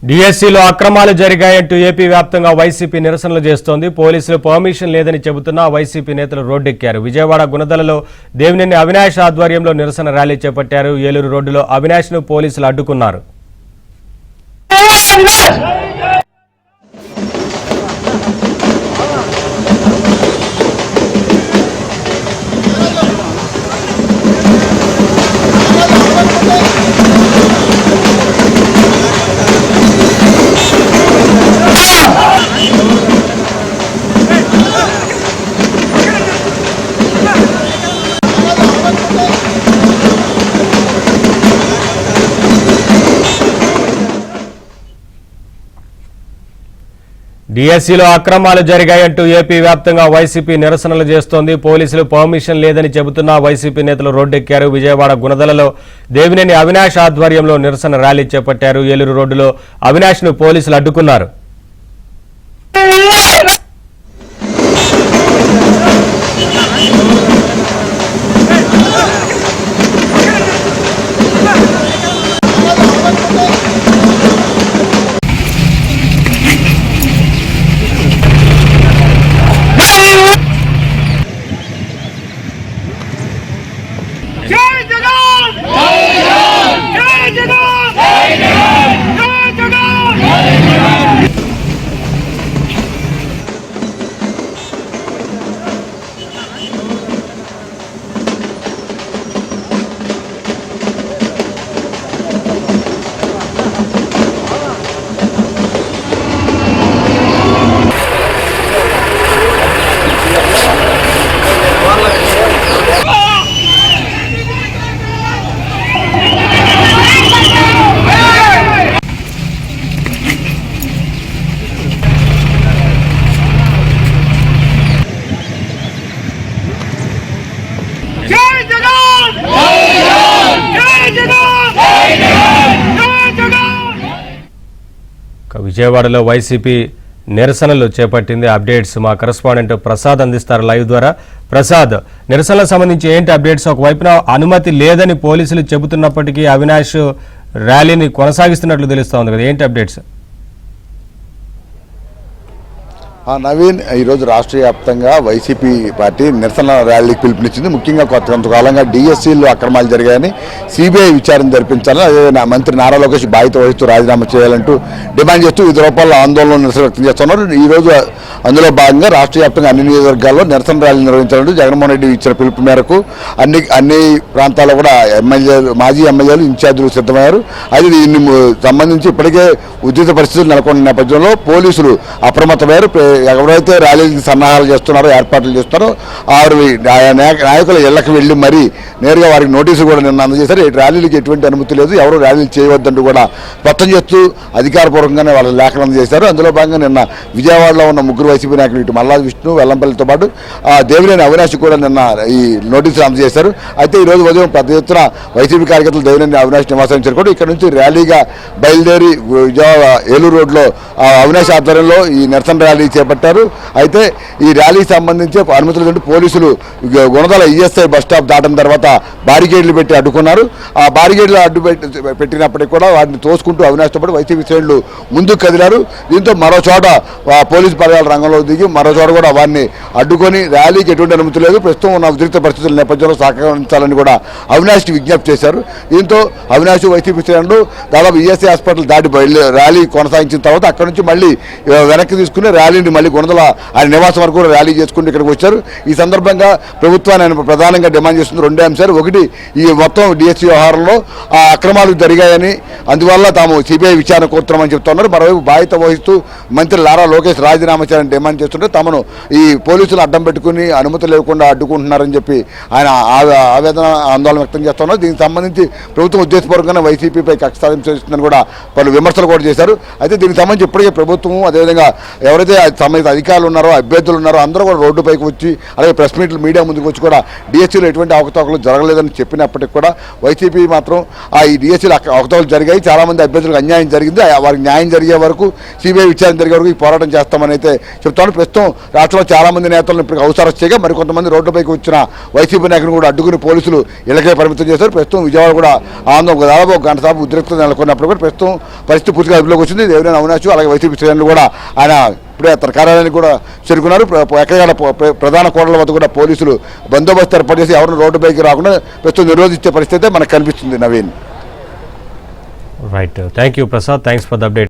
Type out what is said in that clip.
డిఎస్సీలో అక్రమాలు జరిగాయంటూ ఏపీ వ్యాప్తంగా వైసీపీ నిరసనలు చేస్తోంది. పోలీసులు పర్మిషన్ లేదని చెబుతున్నా వైసీపీ నేతలు రోడ్డెక్కారు. విజయవాడ గుణదలలో దేవినేని అవినాష్ ఆధ్వర్యంలో నిరసన ర్యాలీ చేపట్టారు. ఏలూరు రోడ్డులో అవినాష్ను పోలీసులు అడ్డుకున్నారు. డిఎస్సీలో అక్రమాలు జరిగాయంటూ ఏపీ వ్యాప్తంగా వైసీపీ నిరసనలు చేస్తోంది. పోలీసులు పర్మిషన్ లేదని చెబుతున్నా వైసీపీ నేతలు రోడ్డెక్కారు. విజయవాడ గుణదలలో దేవినేని అవినాష్ ఆధ్వర్యంలో నిరసన ర్యాలీ చేపట్టారు. ఏలూరు రోడ్డులో అవినాష్ను పోలీసులు అడ్డుకున్నారు. విజయవాడలో వైసీపీ నిరసనలు చేపట్టింది. అప్డేట్స్ మా కరెస్పాండెంట్ ప్రసాద్ అందిస్తారు లైవ్ ద్వారా. ప్రసాద్, నిరసనలకు సంబంధించి ఏంటి అప్డేట్స్? ఒకవైపున అనుమతి లేదని పోలీసులు చెబుతున్నప్పటికీ అవినాష్ ర్యాలీని కొనసాగిస్తున్నట్లు తెలుస్తా ఉంది కదా, ఏంటి అప్డేట్స్? నవీన్, ఈరోజు రాష్ట్ర వ్యాప్తంగా వైసీపీ పార్టీ నిరసన ర్యాలీకి పిలుపునిచ్చింది. ముఖ్యంగా కొంతకాలంగా డిఎస్సీలో అక్రమాలు జరిగాయని సిబిఐ విచారణ జరిపించాలని, అదే మంత్రి నారా లోకేష్ బాధ్యత వహిస్తూ రాజీనామా చేయాలంటూ డిమాండ్ చేస్తూ వివిధ రూపాల్లో ఆందోళన నిరసన వ్యక్తం చేస్తున్నారు. ఈరోజు అందులో భాగంగా రాష్ట్ర వ్యాప్తంగా అన్ని నియోజకవర్గాల్లో నిరసన ర్యాలీ నిర్వహించాలంటూ జగన్మోహన్ రెడ్డి ఇచ్చిన పిలుపు మేరకు అన్ని ప్రాంతాల్లో కూడా మాజీ ఎమ్మెల్యేలు ఇన్ఛార్జీలు సిద్ధమయ్యారు. అయితే దీన్ని సంబంధించి ఇప్పటికే ఉద్రిక్త పరిస్థితులు నెలకొన్న నేపథ్యంలో పోలీసులు అప్రమత్తమయ్యారు. ఎవరైతే ర్యాలీకి సన్నాహాలు చేస్తున్నారో, ఏర్పాట్లు చేస్తున్నారో నాయకుల ఇళ్లకు వెళ్లి మరీ నేరుగా వారికి నోటీసులు కూడా నిన్న అందజేశారు. ర్యాలీలకు ఎటువంటి అనుమతి లేదు, ఎవరు ర్యాలీలు చేయవద్దంటూ కూడా స్పష్టం చేస్తూ అధికారపూర్వకంగానే వాళ్ళ లేఖలు అందజేశారు. అందులో భాగంగా నిన్న విజయవాడలో ఉన్న ముగ్గురు వైసీపీ నాయకులు, ఇటు మల్లాది విష్ణు, వెల్లంపల్లితో పాటు దేవినేని అవినాష్ కూడా నిన్న ఈ నోటీసులు అందజేశారు. అయితే ఈరోజు ఉదయం పెద్ద ఎత్తున వైసీపీ కార్యకర్తలు దేవినేని అవినాష్ నివాసానికి చేరుకోవడం, ఇక్కడ నుంచి ర్యాలీగా బయలుదేరి విజయవాడ ఏలూరు రోడ్లో అవినాష్ ఆధ్వర్యంలో ఈ నిరసన ర్యాలీ చేపట్టారు. అయితే ఈ ర్యాలీకి సంబంధించి అనుమతులు పోలీసులు గుణదల ఈఎస్ఐ బస్ స్టాప్ దాటిన తర్వాత బారికేడ్లు పెట్టి అడ్డుకున్నారు. ఆ బారికేడ్లు పెట్టినప్పటికీ కూడా వాటిని తోసుకుంటూ అవినాష్తో పాటు వైసీపీ శ్రేణులు ముందుకు కదిలారు. దీంతో మరో చోట పోలీసు పర్యాల రంగంలో దిగి మరో చోట కూడా వారిని అడ్డుకొని ర్యాలీకి ఎటువంటి అనుమతి లేదు, ప్రస్తుతం ఉన్న ఉద్రిక్త పరిస్థితుల నేపథ్యంలో సహకరించాలని కూడా అవినాష్కి విజ్ఞప్తి చేశారు. దీంతో అవినాష్ వైసీపీ శ్రేణులు దాదాపు ఈఎస్ఐ హాస్పిటల్ దాటి ర్యాలీ కొనసాగించిన తర్వాత అక్కడి నుంచి మళ్ళీ వెనక్కి తీసుకుని ర్యాలీని మళ్ళీ గుణదల ఆయన నివాసం వరకు కూడా ర్యాలీ చేసుకుంటూ ఇక్కడికి వచ్చారు. ఈ సందర్భంగా ప్రభుత్వాన్ని ఆయన ప్రధానంగా డిమాండ్ చేస్తుంది రెండు అంశాలు. ఒకటి, ఈ మొత్తం డిఎస్సీ వ్యవహారంలో అక్రమాలు జరిగాయని, అందువల్ల తాము సిబిఐ విచారణ కోరుతున్నామని చెప్తున్నారు. మరోవైపు బాధ్యత వహిస్తూ మంత్రి నారా లోకేష్ రాజీనామా చేయాలని డిమాండ్ చేస్తుంటే తమను ఈ పోలీసులు అడ్డం పెట్టుకుని అనుమతి లేకుండా అడ్డుకుంటున్నారని చెప్పి ఆయన ఆవేదన ఆందోళన వ్యక్తం చేస్తున్నారు. దీనికి సంబంధించి ప్రభుత్వం ఉద్దేశపూర్వకంగా వైసీపీపై కక్ష సాధింపు చేస్తుందని కూడా పలు విమర్శలు కూడా చేశారు. అయితే దీనికి సంబంధించి ఇప్పటికే ప్రభుత్వం, అదేవిధంగా ఎవరైతే సంబంధిత అధికారులు ఉన్నారో, అభ్యర్థులు ఉన్నారో అందరూ కూడా రోడ్డుపైకి వచ్చి, అలాగే ప్రెస్ మీట్లు మీడియా ముందుకు వచ్చి కూడా డిఎస్సీలో ఎటువంటి అవకతవకలు జరగలేదని చెప్పినప్పటికీ కూడా వైసీపీ మాత్రం ఈ డిఎస్సీలో అవకతవకలు జరిగాయి, చాలామంది అభ్యర్థులకు అన్యాయం జరిగింది, వారికి న్యాయం జరిగే వరకు, సిబిఐ విచారణ జరిగే వరకు ఈ పోరాటం చేస్తామని అయితే చెప్తాను. ప్రస్తుతం రాష్ట్రంలో చాలామంది నేతలను ఇప్పుడు అవసరం చేయగా మరికొంతమంది రోడ్డుపైకి వచ్చిన వైసీపీ నాయకులను కూడా అడ్డుకుని పోలీసులు ఇళ్ళకే పరిమితం చేశారు. ప్రస్తుతం విజయవాడ కూడా ఆందోళన దాదాపు ఒక గంట సేపు ఉద్రిక్తత నెలకొన్నప్పుడు కూడా ప్రస్తుతం పరిస్థితి పూర్తిగా అదుపులోకి వచ్చింది. దేవినేని అవినాష్ అలాగే వైసీపీ శ్రేణులు కూడా ఆయన ఇప్పుడే తన కార్యాలయానికి కూడా చేరుకున్నారు. ఎక్కడ ప్రధాన కోడల వద్ద కూడా పోలీసులు బందోబస్తు ఏర్పాటు చేసి ఎవరిని రోడ్డుపైకి రాకుండా ప్రస్తుతం నిరోధించే పరిస్థితి మనకు కనిపిస్తుంది. Naveen. Right, thank you Prasad, thanks for the update.